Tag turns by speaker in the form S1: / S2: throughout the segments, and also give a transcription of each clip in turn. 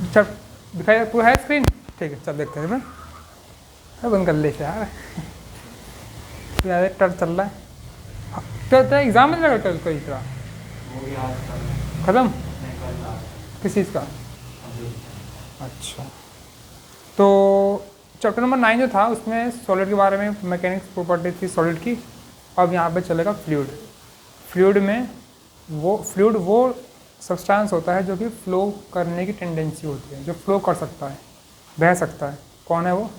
S1: अच्छा दिखाई पूरा है स्क्रीन? ठीक है, चल देखते हैं मैं। अरे बंद कर ले यार, टर्च चल रहा है। क्या होता है एग्जाम में लगा टर्च कोई तरह खत्म किस चीज़ का? अच्छा, तो चैप्टर नंबर 9 जो था उसमें सॉलिड के बारे में मैकेनिक्स प्रॉपर्टी थी सॉलिड की। अब यहाँ पे चलेगा फ्लूइड। फ्लूइड में वो सब्सटेंस होता है जो कि फ्लो करने की टेंडेंसी होती है, जो फ्लो कर सकता है, बह सकता है। कौन है वो?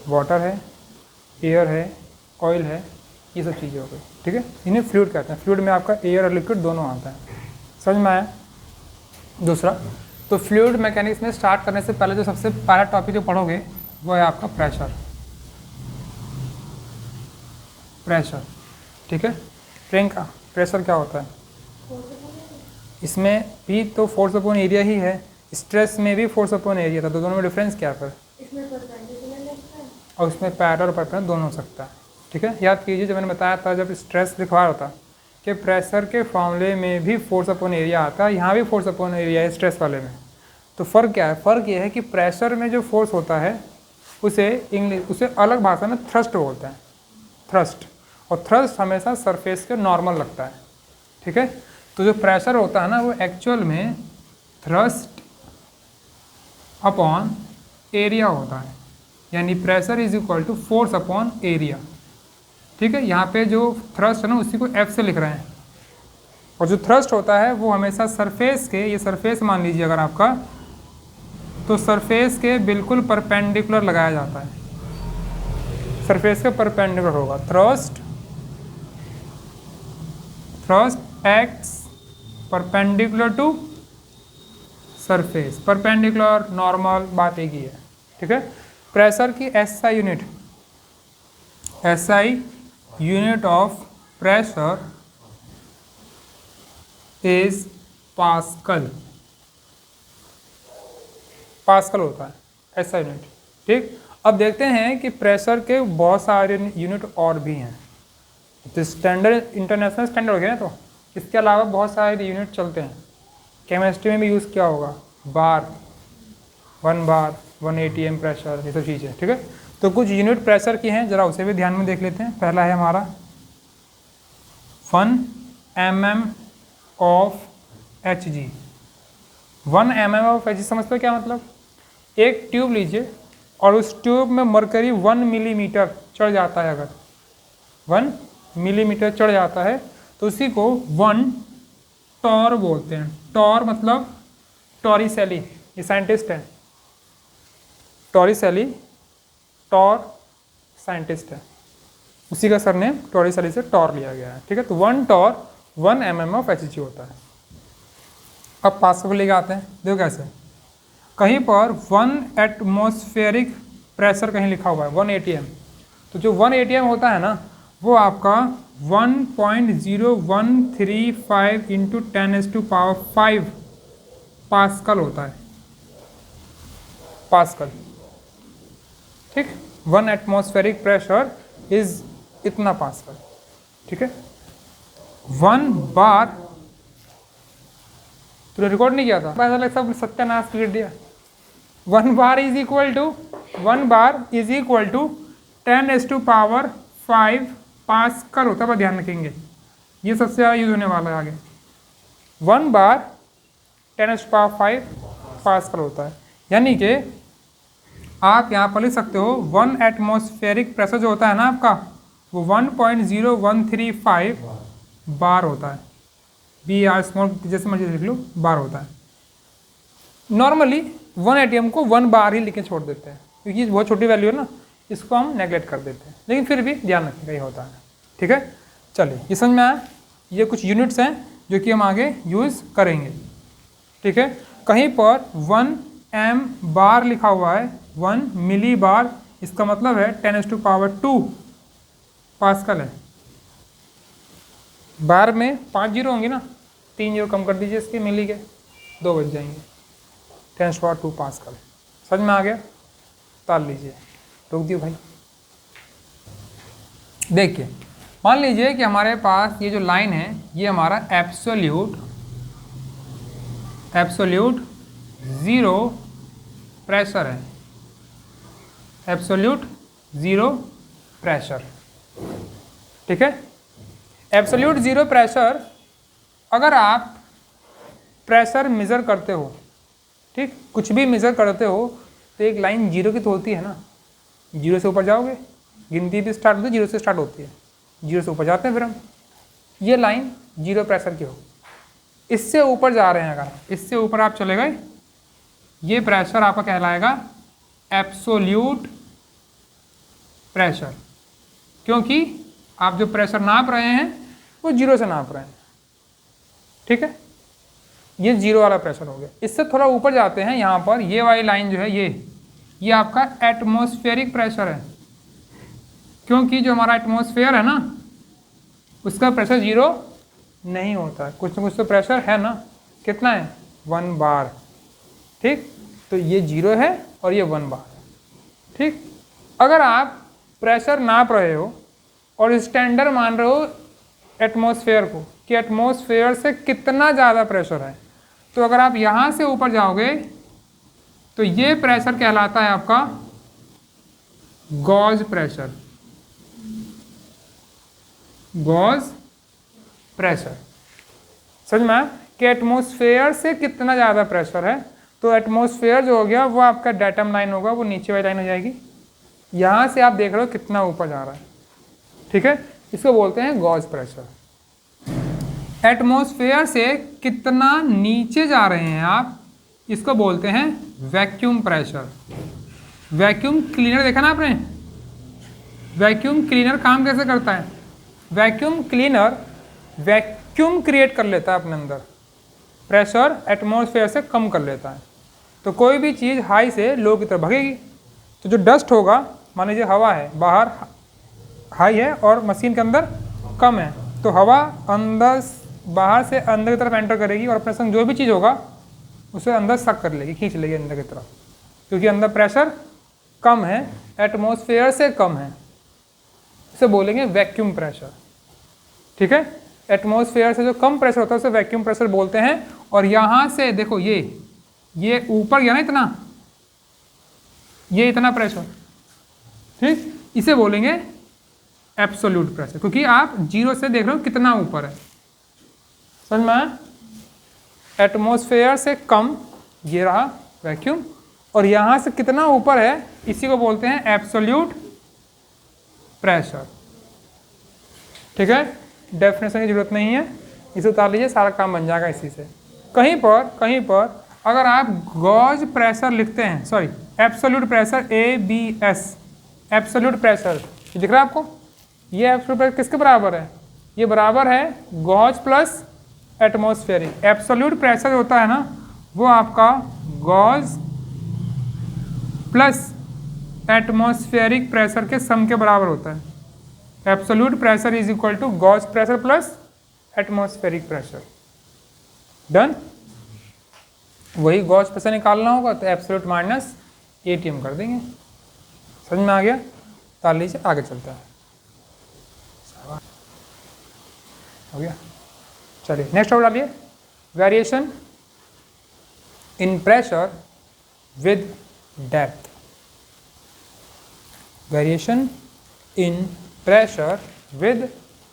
S1: वाटर है, एयर है, ऑयल है, ये सब चीज़ें हो गई। ठीक है, इन्हें फ्लूइड कहते हैं। फ्लूइड में आपका एयर और लिक्विड दोनों आता है। समझ में आया? दूसरा, तो फ्लूइड मैकेनिक्स में स्टार्ट करने से पहले जो सबसे पहला टॉपिक जो पढ़ोगे वो है आपका प्रेशर। प्रेशर, ठीक है। प्रियंका, प्रेशर क्या होता है? इसमें भी तो फोर्स अपॉन एरिया ही है, स्ट्रेस में भी फोर्स अपॉन एरिया था, तो दोनों में डिफरेंस क्या है फिर? और उसमें पैरेलल और परपेंडिकुलर दोनों हो सकता है। ठीक है, याद कीजिए जब मैंने बताया था जब स्ट्रेस लिखवा होता कि प्रेशर के फॉर्मूले में भी फोर्स अपॉन एरिया आता है, यहाँ भी फोर्स अपॉन एरिया है स्ट्रेस वाले में। तो फ़र्क क्या है? फ़र्क ये है कि प्रेशर में जो फोर्स होता है उसे अलग भाषा में थ्रस्ट बोलते हैं, थ्रस्ट। और थ्रस्ट हमेशा सरफेस के नॉर्मल लगता है। ठीक है, तो जो प्रेशर होता है ना वो एक्चुअल में थ्रस्ट अपॉन एरिया होता है, यानी pressure is equal to force upon area. ठीक है, यहाँ पे जो थ्रस्ट है ना उसी को एफ से लिख रहे हैं, और जो थ्रस्ट होता है वो हमेशा सरफेस के, ये सरफेस मान लीजिए अगर आपका, तो सरफेस के बिल्कुल परपेंडिकुलर लगाया जाता है। सरफेस के परपेंडिकुलर होगा। Thrust acts perpendicular to surface, perpendicular normal, बात एक ही है। ठीक है, प्रेशर की SI unit of pressure is pascal. Pascal होता है ऐसा यूनिट। ठीक, अब देखते हैं कि प्रेशर के बहुत सारे यूनिट और भी हैं। तो स्टैंडर्ड इंटरनेशनल स्टैंडर्ड हो गया ना, तो इसके अलावा बहुत सारे यूनिट चलते हैं। केमिस्ट्री में भी यूज़ किया होगा, बार, 1 बार, 1 ATM प्रेशर, ये सब चीज़ें। ठीक है, तो कुछ यूनिट प्रेशर की हैं, ज़रा उसे भी ध्यान में देख लेते हैं। पहला है हमारा 1 mm of Hg। 1 mm of Hg समझते हो क्या मतलब? एक ट्यूब लीजिए और उस ट्यूब में मरकरी 1 मिलीमीटर चढ़ जाता है, अगर 1 मिलीमीटर चढ़ जाता है तो उसी को 1 टॉर बोलते हैं। टॉर मतलब टॉरिसेली, ये साइंटिस्ट हैं, टॉरिसेली, टॉर साइंटिस्ट है, उसी का सरनेम टॉरिसेली से टॉर लिया गया है। ठीक है, तो 1 टॉर 1 mm ऑफ Hg होता है। अब पास्कल को लेके आते हैं, देखो कैसे। कहीं पर 1 एटमॉस्फेरिक प्रेशर कहीं लिखा हुआ है 1 ATM, तो जो 1 ATM होता है ना वो आपका 1.0135 इंटू 10⁵ पास्कल होता है, पास्कल। ठीक, 1 एटमॉस्फेरिक प्रेशर इज इतना पास्कल। ठीक है, 1 बार, तूने रिकॉर्ड नहीं किया था, ऐसा लगता सब सत्यानाश कर दिया। 1 bar is equal to 10⁵ pascal होता है। ध्यान रखेंगे ये सबसे ज़्यादा यूज होने वाला है आगे। 1 बार 10⁵ पास्कल होता है, यानी कि आप यहाँ पर लिख सकते हो 1 एटमॉस्फेरिक प्रेशर जो होता है ना आपका वो 1.0135 बार होता है। BR स्मॉल जैसे मर्जी लिख लो, बार होता है। नॉर्मली 1 ATM को 1 बार ही लिख के छोड़ देते हैं क्योंकि ये बहुत छोटी वैल्यू है ना, इसको हम नेगलेक्ट कर देते हैं, लेकिन फिर भी ध्यान रखने का ही होता है। ठीक है, चलिए ये समझ में आया। ये कुछ यूनिट्स हैं जो कि हम आगे यूज़ करेंगे। ठीक है, कहीं पर 1 m बार लिखा हुआ है, 1 मिली बार, इसका मतलब है 10⁵2 पास्कल है। बार में 5 जीरो होंगे ना, 3 जीरो कम कर दीजिए इसके, मिली के 2 बच जाएंगे, 10⁵2 पास्कल। समझ में आ गया? ताल लीजिए, रोक दियो भाई। देखिए, मान लीजिए कि हमारे पास ये जो लाइन है ये हमारा एब्सोल्यूट 0 प्रेशर है, एब्सोल्यूट ज़ीरो प्रेशर। ठीक है, एब्सोल्यूट ज़ीरो प्रेशर, अगर आप प्रेशर मेज़र करते हो, ठीक, कुछ भी मेज़र करते हो तो एक लाइन जीरो की तो होती है ना, जीरो से ऊपर जाओगे, गिनती भी स्टार्ट होती है जीरो से स्टार्ट होती है, जीरो से ऊपर जाते हैं फिर हम, ये लाइन जीरो प्रेशर की हो। इससे ऊपर जा रहे हैं, अगर इससे ऊपर आप चले गए, ये प्रेशर आपका कहलाएगा एब्सोल्यूट प्रेशर, क्योंकि आप जो प्रेशर नाप रहे हैं वो जीरो से नाप रहे हैं। ठीक है, ये जीरो वाला प्रेशर हो गया। इससे थोड़ा ऊपर जाते हैं, यहाँ पर ये वाली लाइन जो है ये आपका एटमॉस्फेरिक प्रेशर है, क्योंकि जो हमारा एटमॉस्फेयर है ना उसका प्रेशर जीरो नहीं होता है, कुछ ना कुछ तो प्रेशर है ना, कितना है 1 बार। ठीक, तो ये जीरो है और ये 1 बार है। ठीक, अगर आप प्रेशर नाप रहे हो और स्टैंडर्ड मान रहे हो एटमॉस्फेयर को कि एटमॉस्फेयर से कितना ज़्यादा प्रेशर है, तो अगर आप यहाँ से ऊपर जाओगे तो ये प्रेशर कहलाता है आपका गॉज प्रेशर। गॉज प्रेशर समझ में आया कि एटमॉस्फेयर से कितना ज़्यादा प्रेशर है, तो एटमॉस्फेयर जो हो गया वो आपका डेटम लाइन होगा, वो नीचे वाली लाइन हो जाएगी। यहाँ से आप देख रहे हो कितना ऊपर जा रहा है। ठीक है, इसको बोलते हैं गॉज प्रेशर। एटमॉस्फेयर से कितना नीचे जा रहे हैं आप, इसको बोलते हैं वैक्यूम प्रेशर। वैक्यूम क्लीनर देखा ना आपने, वैक्यूम क्लीनर काम कैसे करता है, वैक्यूम क्लीनर वैक्यूम क्रिएट कर लेता है अपने अंदर, प्रेशर एटमॉस्फेयर से कम कर लेता है। तो कोई भी चीज़ हाई से लो की तरफ भगेगी, तो जो डस्ट होगा, मान लीजिए हवा है, बाहर हाई है और मशीन के अंदर कम है, तो हवा अंदर बाहर से अंदर की तरफ एंटर करेगी और अपने संग जो भी चीज़ होगा उसे अंदर सक कर लेगी, खींच लेगी अंदर की तरफ, क्योंकि अंदर प्रेशर कम है, एटमॉस्फेयर से कम है, इसे बोलेंगे वैक्यूम प्रेशर। ठीक है, एटमॉस्फेयर से जो कम प्रेशर होता है उसे वैक्यूम प्रेशर बोलते हैं। और यहाँ से देखो ये ऊपर गया ना इतना, ये इतना प्रेशर, ठीक, इसे बोलेंगे एब्सोल्यूट प्रेशर, क्योंकि आप जीरो से देख रहे हो कितना ऊपर है। समझ में, एटमॉस्फेयर से कम ये रहा वैक्यूम, और यहाँ से कितना ऊपर है इसी को बोलते हैं एब्सोल्यूट प्रेशर। ठीक है, डेफिनेशन की जरूरत नहीं है, इसे उतार लीजिए, सारा काम बन जाएगा इसी से। कहीं पर अगर आप गॉज प्रेशर लिखते हैं, sorry absolute pressure ABS, absolute pressure, ये दिख रहा है आपको, ये एब्सोल्यूट प्रेशर किसके बराबर है, ये बराबर है gauge plus atmospheric. Absolute pressure होता है ना वो आपका गॉज प्लस एटमॉस्फेरिक प्रेशर के सम के बराबर होता है। Absolute pressure is equal to gauge pressure plus atmospheric pressure. Done, वही गॉज प्रेशर निकालना होगा तो एब्सोल्यूट माइनस ATM कर देंगे। समझ में आ गया, ताल लीजिए, आगे चलता है, हो गया। चलिए नेक्स्ट और डालिए, variation in pressure with depth. Variation in pressure with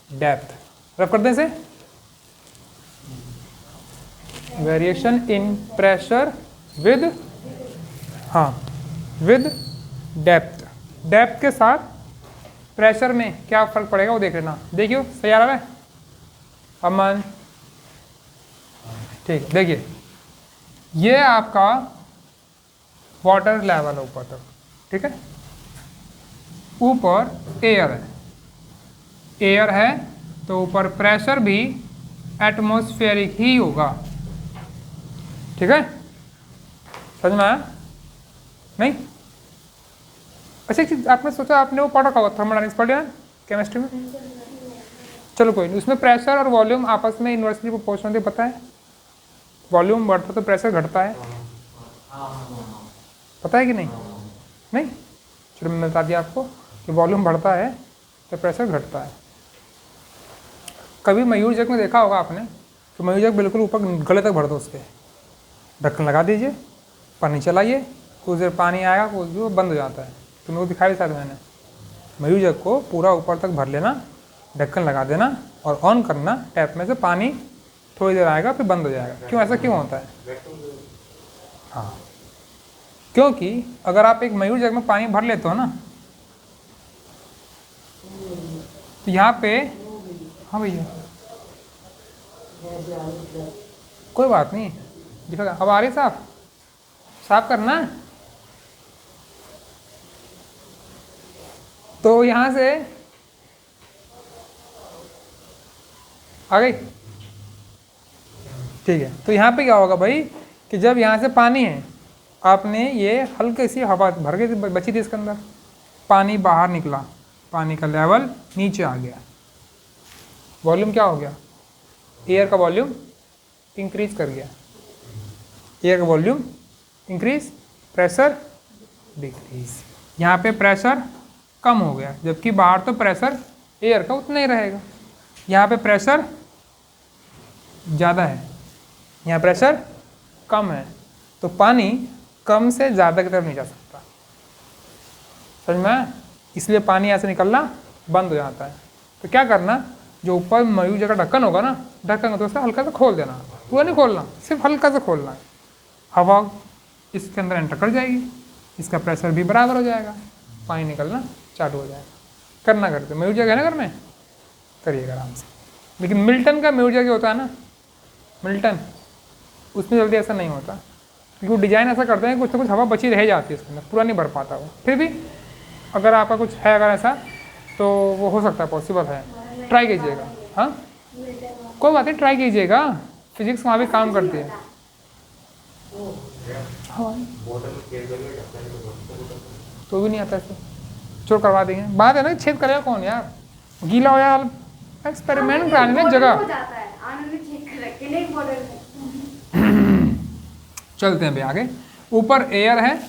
S1: depth, rough कर दें से, वेरिएशन इन प्रेशर विद, हाँ, विद डेप्थ। डेप्थ के साथ प्रेशर में क्या फर्क पड़ेगा वो देख लेना। देखियो सही आ रहा है अमन, ठीक, देखिए ये आपका वाटर लेवल है ऊपर तक, ठीक है, ऊपर एयर है तो ऊपर प्रेशर भी एटमॉस्फेरिक ही होगा। ठीक है, समझ में आया नहीं? अच्छा, एक चीज आपने सोचा, आपने वो पढ़ा होगा थर्मोडायनेमिक्स पढ़ लिया केमिस्ट्री में, चलो कोई नहीं, उसमें प्रेशर और वॉल्यूम आपस में इन्वर्सली प्रोपोर्शनल होते, पता है, वॉल्यूम बढ़ता तो प्रेशर घटता है, पता है कि नहीं? नहीं, चलो मैं बता दिया आपको कि वॉल्यूम बढ़ता है तो प्रेशर घटता है। कभी मयूर जग में देखा होगा आपने कि मयूर जग बिल्कुल ऊपर गले तक भर दो, उसके ढक्कन लगा दीजिए, पानी चलाइए, कुछ देर पानी आएगा, कुछ भी वो बंद हो जाता है। तुम्हें को दिखाई शायद मैंने। मयूजग को पूरा ऊपर तक भर लेना, ढक्कन लगा देना और ऑन करना, टैप में से पानी थोड़ी देर आएगा फिर बंद हो जाएगा। क्यों, ऐसा क्यों होता है? हाँ, क्योंकि अगर आप एक मयूर जग में पानी भर लेते हो ना, तो यहाँ पे, हाँ भैया कोई बात नहीं, दिखेगा। अब आ रही साफ करना है। तो यहाँ से आ गई, ठीक है। तो यहाँ पे क्या होगा भाई कि जब यहाँ से पानी है, आपने ये हल्की सी हवा भर गई बची थी इसके अंदर, पानी बाहर निकला, पानी का लेवल नीचे आ गया, वॉल्यूम क्या हो गया, एयर का वॉल्यूम इंक्रीज कर गया, एयर का वॉल्यूम इंक्रीज, प्रेशर डिक्रीज। यहाँ पे प्रेशर कम हो गया, जबकि बाहर तो प्रेशर एयर का उतना ही रहेगा। यहाँ पे प्रेशर ज़्यादा है, यहाँ प्रेशर कम है, तो पानी कम से ज़्यादा की तरफ नहीं जा सकता, समझ में? इसलिए पानी ऐसे निकलना बंद हो जाता है। तो क्या करना, जो ऊपर मयूर जगह ढक्कन होगा ना, ढक्कन तो उसका हल्का सा खोल देना, पूरा नहीं खोलना, सिर्फ हल्का सा खोलना है, हवा इसके अंदर एंटर कर जाएगी, इसका प्रेशर भी बराबर हो जाएगा, पानी निकलना चालू हो जाएगा। करना करते मयूर जगह है ना, घर में करिएगा आराम से। लेकिन मिल्टन का मयूर जगह होता है ना, मिल्टन, उसमें जल्दी ऐसा नहीं होता, क्योंकि वो डिज़ाइन ऐसा करते हैं कुछ ना कुछ हवा बची रह जाती है उसके अंदर, पूरा नहीं भर पाता वो। फिर भी अगर आपका कुछ है अगर ऐसा, तो वो हो सकता है, पॉसिबल है, ट्राई कीजिएगा। हाँ कोई बात नहीं, ट्राई कीजिएगा, फिजिक्स वहाँ भी काम करती है। हाँ तो भी नहीं आता ऐसे, चोर करवा देंगे। बात है ना, छेद करेगा कौन यार, गीला हो यार, एक्सपेरिमेंट कराने में जगह। चलते हैं भाई आगे। ऊपर एयर है,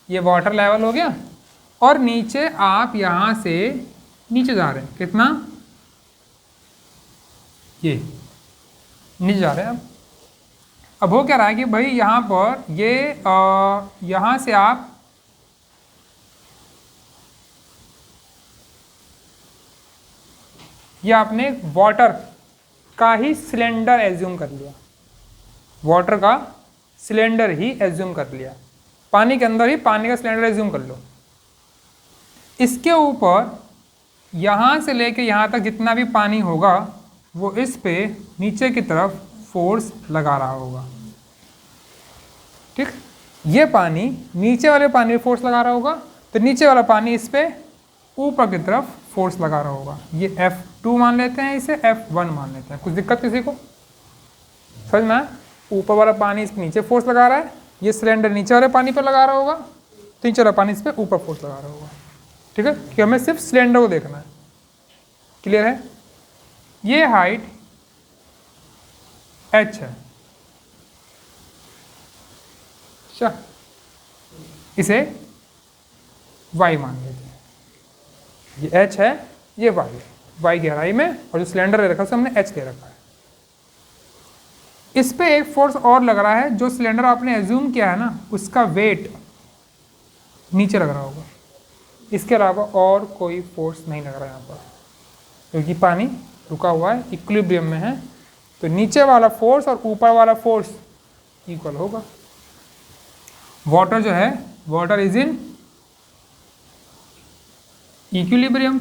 S1: ये वाटर लेवल हो गया, और नीचे आप यहाँ से नीचे जा रहे हैं, कितना, ये नीचे जा रहे हैं। अब हो क्या रहा है कि भाई यहाँ पर ये यहाँ से आप ये आपने वाटर का ही सिलेंडर एज्यूम कर लिया, वाटर का सिलेंडर ही एज्यूम कर लिया, पानी के अंदर ही पानी का सिलेंडर एज्यूम कर लो। इसके ऊपर यहाँ से लेके यहाँ तक जितना भी पानी होगा वो इस पे नीचे की तरफ फोर्स लगा रहा होगा, ठीक। ये पानी नीचे वाले पानी पे फोर्स लगा रहा होगा, तो नीचे वाला पानी इस पे ऊपर की तरफ फोर्स लगा रहा होगा। ये F2 मान लेते हैं, इसे F1 मान लेते हैं। कुछ दिक्कत किसी को समझ में? ऊपर वाला पानी इस पे नीचे फोर्स लगा रहा है, ये सिलेंडर नीचे वाले पानी पे लगा रहा होगा, तो नीचे वाला पानी इस पे ऊपर फोर्स लगा रहा होगा, ठीक है। कि हमें सिर्फ सिलेंडर को देखना है, क्लियर है? ये हाइट h है, अच्छा, इसे y मान लेते हैं। ये h है, ये y है, y गहराई में, और जो सिलेंडर ले रखा है उसे हमने h ले रखा है। इस पे एक फोर्स और लग रहा है, जो सिलेंडर आपने एज्यूम किया है ना, उसका वेट नीचे लग रहा होगा, इसके अलावा और कोई फोर्स नहीं लग रहा है यहाँ पर, क्योंकि पानी रुका हुआ है, इक्विलिब्रियम में है, तो नीचे वाला फोर्स और ऊपर वाला फोर्स इक्वल होगा। वाटर जो है, water is in equilibrium,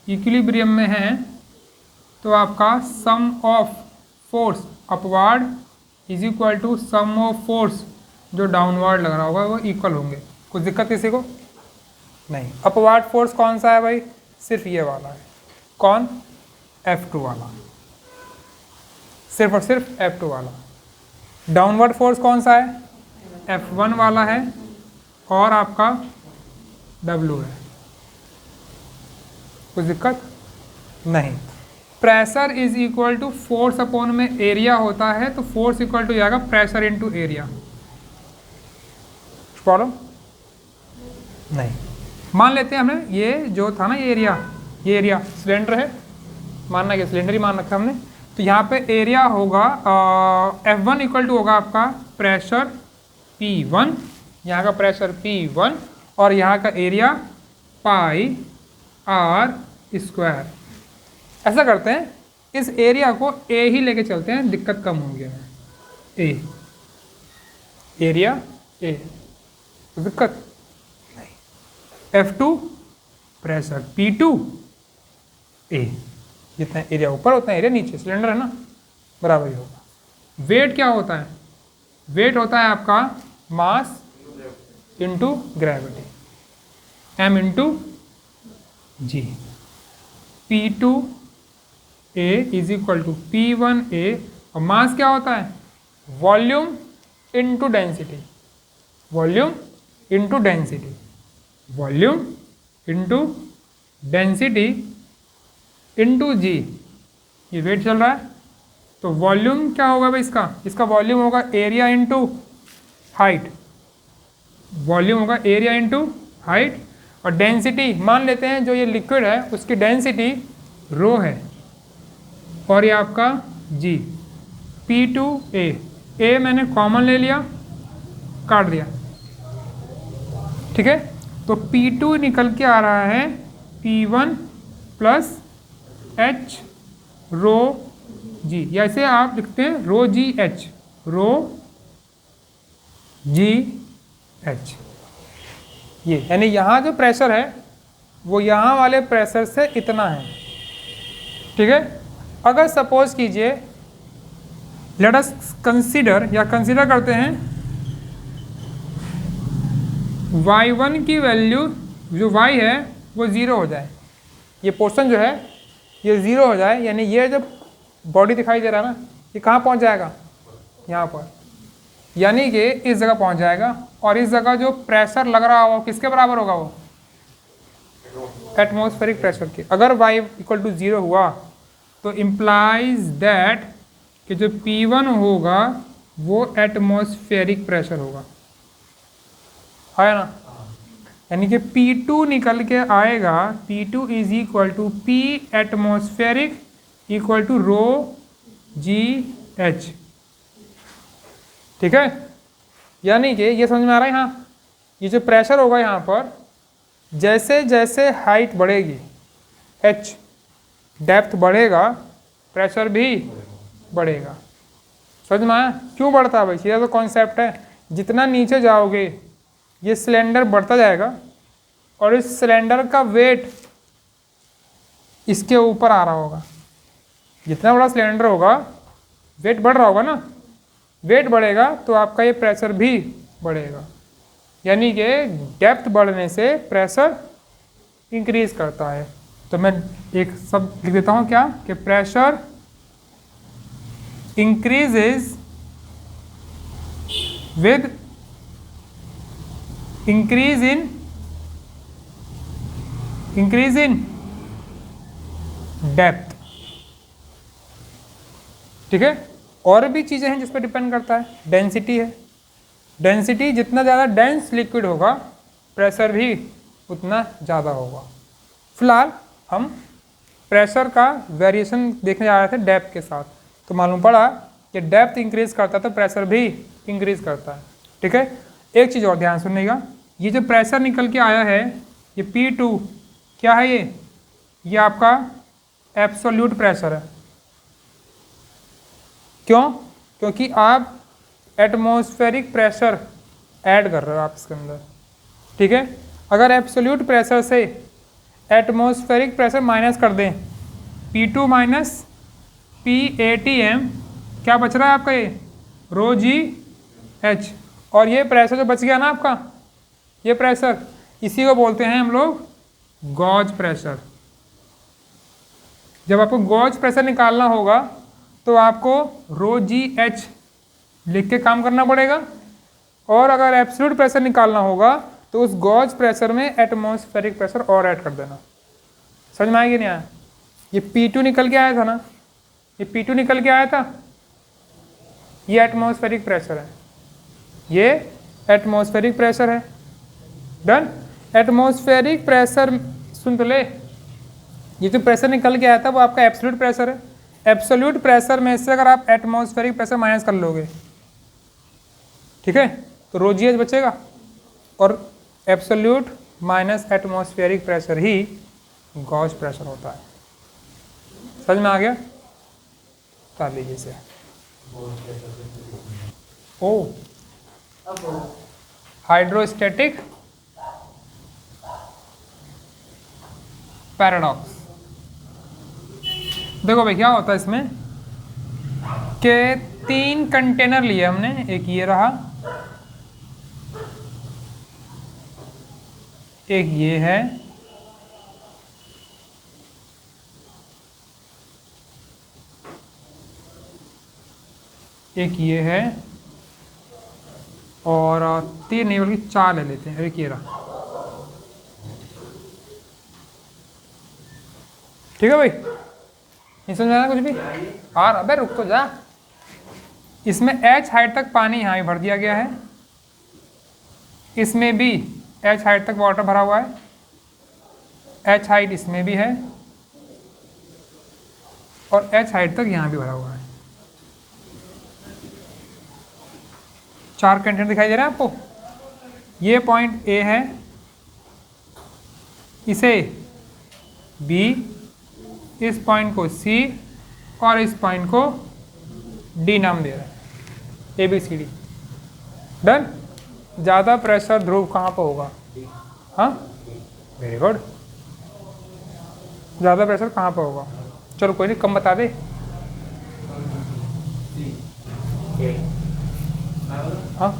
S1: equilibrium में है, तो आपका sum of force upward is equal to sum of force जो डाउनवर्ड लग रहा होगा, वो इक्वल होंगे। कुछ दिक्कत किसी को नहीं। अपवार्ड फोर्स कौन सा है भाई? सिर्फ ये वाला है। कौन? F2 वाला, सिर्फ और सिर्फ F2 वाला। डाउनवर्ड फोर्स कौन सा है? F1 वाला है, और आपका W है। कुछ दिक्कत नहीं। Pressure is equal to force upon में एरिया होता है, तो फोर्स इक्वल टू जाएगा प्रेशर इनटू एरिया। प्रॉब्लम नहीं। मान लेते हैं हमने ये जो था ना, ये एरिया सिलेंडर है, मानना कि सिलेंडर ही मान रखा हमने, तो यहाँ पे एरिया होगा F1 इक्वल टू होगा आपका प्रेशर P1 यहाँ का प्रेशर P1 और यहाँ का एरिया पाई r स्क्वायर। ऐसा करते हैं, इस एरिया को A ही लेके चलते हैं, दिक्कत कम होगी हमें। A एरिया A दिक्कत नहीं। F2 प्रेशर P2 A, जितना एरिया ऊपर उतना एरिया नीचे, सिलेंडर है ना, बराबर ही होगा। वेट क्या होता है? वेट होता है आपका mass into gravity, m into g. P2A is equal to P1A, और मास क्या होता है? Volume into density, volume into density, volume into density into g. ये वेट चल रहा है, तो वॉल्यूम क्या होगा भाई इसका? इसका वॉल्यूम होगा एरिया इंटू हाइट, वॉल्यूम होगा एरिया इंटू हाइट। और डेंसिटी मान लेते हैं जो ये लिक्विड है उसकी डेंसिटी रो है, और ये आपका जी। P2A, A मैंने कॉमन ले लिया, काट दिया, ठीक है। तो P2 निकल के आ रहा है P1 प्लस H रो जी, या इसे आप लिखते हैं रो जी एच, रो जी एच। ये यानी यहाँ जो प्रेशर है वो यहाँ वाले प्रेशर से इतना है, ठीक है। अगर सपोज कीजिए, लेट अस कंसीडर, या कंसीडर करते हैं y1 की वैल्यू जो y है वो 0 हो जाए, ये पोर्शन जो है ये 0 हो जाए, यानी ये जब बॉडी दिखाई दे रहा है ना, ये कहाँ पहुँच जाएगा? यहाँ पर, यानी कि इस जगह पहुँच जाएगा। और इस जगह जो प्रेशर लग रहा हो किसके बराबर होगा? वो एटमॉस्फेरिक प्रेशर के। अगर y इक्वल टू 0 हुआ तो इम्प्लाइज दैट कि जो P1 होगा वो एटमॉस्फेरिक प्रेशर होगा, है ना। यानी कि P2 निकल के आएगा, P2 is equal to P atmospheric equal to rho g h, ठीक है। यानी कि ये समझ में आ रहा है? यहाँ ये जो प्रेशर होगा यहाँ पर, जैसे जैसे हाइट बढ़ेगी, h डेप्थ बढ़ेगा, प्रेशर भी बढ़ेगा। समझ में आया? क्यों बढ़ता है भाई? सीधा तो कॉन्सेप्ट है, जितना नीचे जाओगे ये सिलेंडर बढ़ता जाएगा, और इस सिलेंडर का वेट इसके ऊपर आ रहा होगा। जितना बड़ा सिलेंडर होगा वेट बढ़ रहा होगा ना, वेट बढ़ेगा तो आपका ये प्रेशर भी बढ़ेगा। यानी कि डेप्थ बढ़ने से प्रेशर इंक्रीज करता है। तो मैं एक सब लिख देता हूँ क्या, कि pressure increases with increase in depth, ठीक है। और भी चीज़ें हैं जिस पर डिपेंड करता है, डेंसिटी है, डेंसिटी जितना ज़्यादा डेंस लिक्विड होगा प्रेशर भी उतना ज़्यादा होगा। फिलहाल हम प्रेशर का वेरिएशन देखने जा रहे थे डेप्थ के साथ, तो मालूम पड़ा कि डेप्थ इंक्रीज करता है तो प्रेशर भी इंक्रीज करता है, ठीक है। एक चीज़ और ध्यान सुनिएगा, ये जो प्रेशर निकल के आया है ये P2 क्या है? ये आपका एब्सोल्यूट प्रेशर है। क्यों? क्योंकि आप एटमॉस्फेरिक प्रेशर ऐड कर रहे हो आप इसके अंदर, ठीक है। अगर एब्सोल्यूट प्रेशर से एटमॉस्फेरिक प्रेशर माइनस कर दें, P2 माइनस PATM, क्या बच रहा है आपका? ये रो जी एच। और ये प्रेशर जो बच गया ना आपका, ये प्रेशर, इसी को बोलते हैं हम लोग गॉज प्रेशर। जब आपको गॉज प्रेशर निकालना होगा तो आपको रो जी एच लिख के काम करना पड़ेगा, और अगर एब्सोल्यूट प्रेशर निकालना होगा तो उस गॉज प्रेशर में एटमॉस्फेरिक प्रेशर और ऐड कर देना। समझ में आएगी नहीं आया? ये P2 निकल के आया था ना, ये P2 निकल के आया था, ये एटमॉस्फेरिक प्रेशर है, ये एटमॉस्फेरिक प्रेशर है। डन। एटमॉस्फेरिक प्रेशर सुन तो ले, ये जो प्रेशर निकल के आया था वो आपका एब्सोल्यूट प्रेशर है। एब्सोल्यूट प्रेशर में से अगर आप एटमॉस्फेरिक प्रेशर माइनस कर लोगे, ठीक है, तो रो जी एच बचेगा, और एब्सोल्यूट माइनस एटमॉस्फेरिक प्रेशर ही गॉस प्रेशर होता है। समझ में आ गया? कर लीजिए इसे। ओ हाइड्रोस्टैटिक पैराडॉक्स। देखो भाई क्या होता है इसमें कि 3 कंटेनर लिए हमने, एक ये रहा, एक ये है, एक ये है, और 3 नहीं बल्कि 4 ले लेते हैं। एक ये रहा। ठीक है भाई, नहीं समझ आना कुछ भी? और अबे रुक तो जा। इसमें h हाइट तक पानी यहाँ भी भर दिया गया है, इसमें भी h हाइट तक वाटर भरा हुआ है, h हाइट इसमें भी है, और h हाइट तक यहाँ भी भरा हुआ है। 4 कंटेनर दिखाई दे रहा है आपको। ये पॉइंट A है, इसे B, इस पॉइंट को C और इस पॉइंट को D नाम दे रहा है। ABCD done. ज़्यादा प्रेशर ध्रुव कहाँ पर होगा? हाँ वेरी गुड। ज़्यादा प्रेशर कहाँ पर होगा? चलो कोई नहीं, कम बता दे। हाँ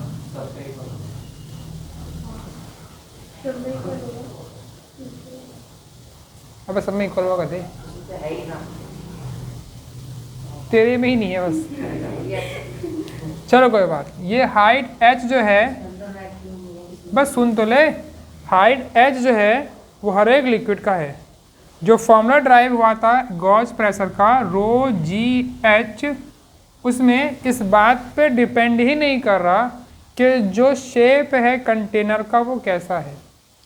S1: अब सब में इक्वल होगा दे, तेरे में ही नहीं है बस। चलो कोई बात। ये हाइट h जो है, बस सुन तो ले, हाइट h जो है वो हर एक लिक्विड का है। जो फॉर्मूला ड्राइव हुआ था गॉस प्रेशर का ρgh, उसमें इस बात पे डिपेंड ही नहीं कर रहा कि जो शेप है कंटेनर का वो कैसा है।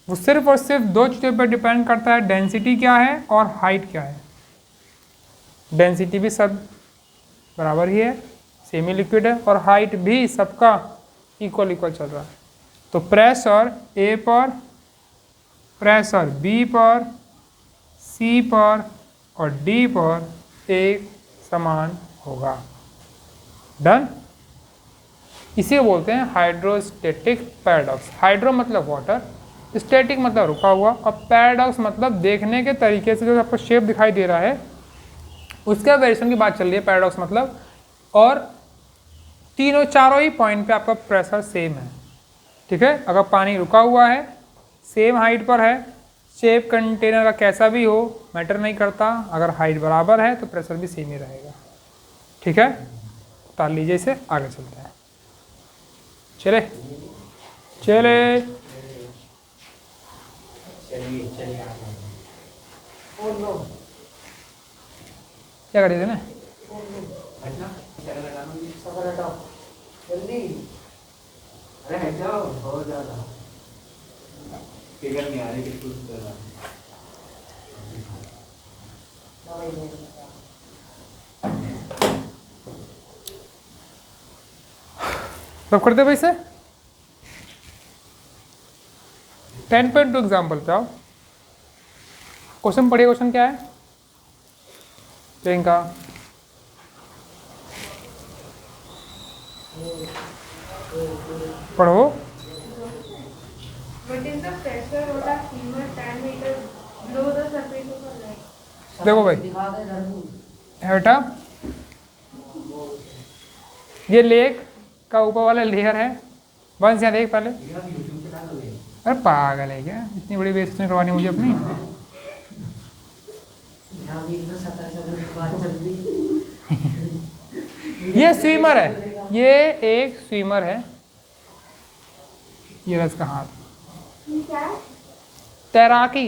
S1: वो सिर्फ और सिर्फ 2 चीज़ों पर डिपेंड करता है, डेंसिटी क्या है और हाइट क्या है। डेंसिटी भी सब बराबर ही है, सेमी लिक्विड है, और हाइट भी सबका इक्वल चल रहा है। तो प्रेशर A पर, प्रेशर B पर, C पर और D पर एक समान होगा। डन। इसे बोलते हैं हाइड्रोस्टैटिक पैराडॉक्स। हाइड्रो मतलब वाटर, स्टैटिक मतलब रुका हुआ, और पैराडॉक्स मतलब देखने के तरीके से जो आपको शेप दिखाई दे रहा है उसका वेरिएशन की बात चल रही है। पैराडॉक्स मतलब, और चारों ही पॉइंट पे आपका प्रेशर सेम है। ठीक है, अगर पानी रुका हुआ है, सेम हाइट पर है, शेप कंटेनर का कैसा भी हो मैटर नहीं करता, अगर हाइट बराबर है तो प्रेशर भी सेम ही रहेगा। ठीक है, उतार लीजिए इसे, आगे चलते हैं। चले चले क्या कर रहे थे ना? सब करते भाई से 10.2 एग्जाम्पल पे आओ। क्वेश्चन पढ़िए। क्वेश्चन क्या है प्रियंका? पढ़ो।
S2: What is the pressure of a steamer 10 meters below the surface of the lake?
S1: देखो भाई है बेटा, ये लेक का ऊपर वाला लेयर है। वंश यहाँ देख पहले। अरे पागल है क्या, इतनी बड़ी बेइज्जती करवानी मुझे अपनी। ये स्विमर है, ये एक स्विमर है, ये इसका हाथ। तैराकी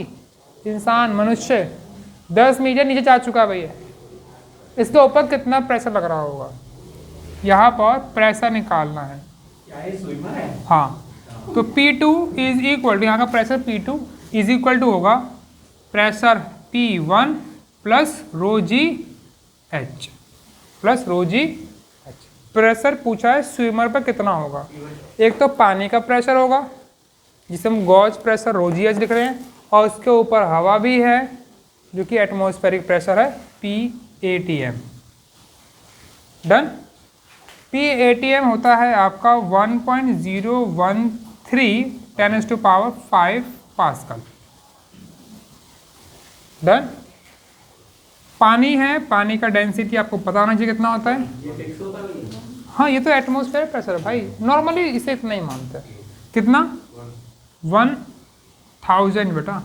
S1: इंसान मनुष्य 10 मीटर नीचे जा चुका है भैया। इसके ऊपर कितना प्रेशर लग रहा होगा? यहाँ पर प्रेशर निकालना है।
S3: स्विमर है?
S1: हाँ, तो P2 इज इक्वल टू, यहाँ का pressure P2 is equal to होगा pressure P1 plus ρgh plus ρgh। Pressure पूछा है स्विमर पर कितना होगा। एक तो पानी का प्रेशर होगा, जिसे हम गॉज प्रेशर रोजीएच लिख रहे हैं, और उसके ऊपर हवा भी है जो कि एटमॉस्फेरिक प्रेशर है PATM। डन। PATM होता है आपका 1.013 10⁵ पास्कल। डन। पानी है, पानी का डेंसिटी आपको पता होना चाहिए कितना होता है। हाँ, ये तो एटमॉस्फेरिक प्रेशर है भाई, नॉर्मली इसे इतना ही मानते हैं। कितना? 1000 बेटा,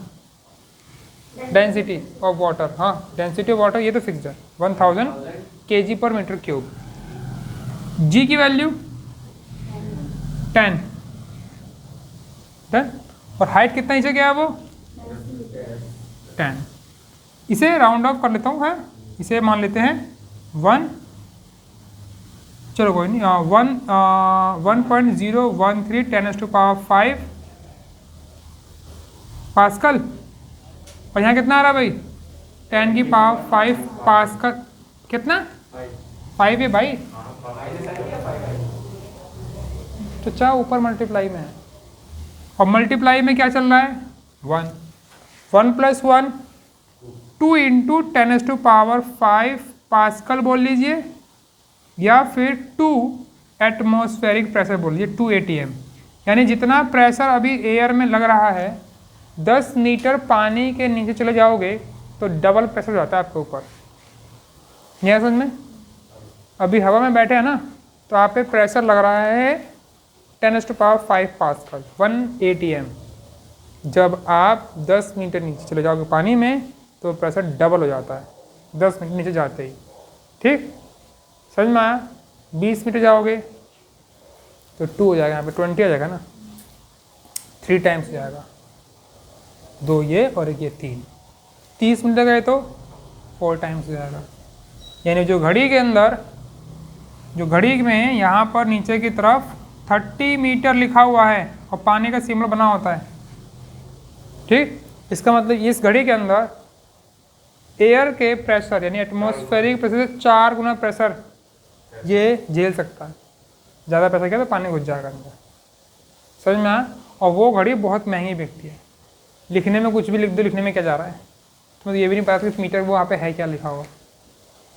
S1: डेंसिटी ऑफ वाटर। हाँ, डेंसिटी ऑफ वाटर ये तो फिक्स्ड है, 1000 kg/m³। जी की वैल्यू 10। डन। और हाइट कितना नीचे गया है वो? 10। इसे राउंड ऑफ कर लेता हूँ, है इसे मान लेते हैं 1, चलो कोई नहीं, 1.013 10⁵ पास्कल। और यहाँ कितना आ रहा भाई? 10⁵ पास्कल। कितना? 5 है भाई, तो चाह ऊपर मल्टीप्लाई में है, और मल्टीप्लाई में क्या चल रहा है? 1 + 1 2 × 10⁵ पास्कल बोल लीजिए, या फिर 2 एटमॉस्फेरिक प्रेशर बोल लीजिए, 2 ATM। यानी जितना प्रेशर अभी एयर में लग रहा है, 10 मीटर पानी के नीचे चले जाओगे तो डबल प्रेशर हो जाता है आपके ऊपर। यह समझ में? अभी हवा में बैठे हैं ना, तो आप पे प्रेशर लग रहा है 10⁵ पास्कल, 1 ATM। जब आप 10 मीटर नीचे चले जाओगे पानी में तो प्रेशर डबल हो जाता है 10 मीटर नीचे जाते ही। ठीक, समझ में आया? 20 मीटर जाओगे तो 2 हो जाएगा, यहाँ पे 20 आ जाएगा ना, 3 टाइम्स हो जाएगा, 2 ये और 1 ये 3। 30 मीटर गए तो 4 टाइम्स हो जाएगा। यानी जो घड़ी के अंदर, जो घड़ी में यहाँ पर नीचे की तरफ 30 मीटर लिखा हुआ है और पानी का सिंबल बना होता है। ठीक, इसका मतलब इस घड़ी के अंदर एयर के प्रेशर यानी एटमॉस्फेरिक प्रेशर से 4 गुना प्रेशर ये झेल सकता है। ज़्यादा प्रेशर क्या तो पानी घुस जाएगा अंदर। समझ में आया? और वो घड़ी बहुत महंगी बिकती है। लिखने में कुछ भी लिख दो, लिखने में क्या जा रहा है, तो मुझे ये भी नहीं पता कि मीटर वो वहाँ पे है क्या लिखा हुआ।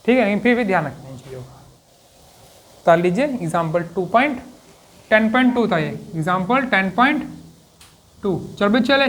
S1: ठीक है, लेकिन फिर भी ध्यान रखना इन चीज़ों का। तो लीजिए एग्जाम्पल 10.2 था ये, एग्जाम्पल 10.2। चल भी चले।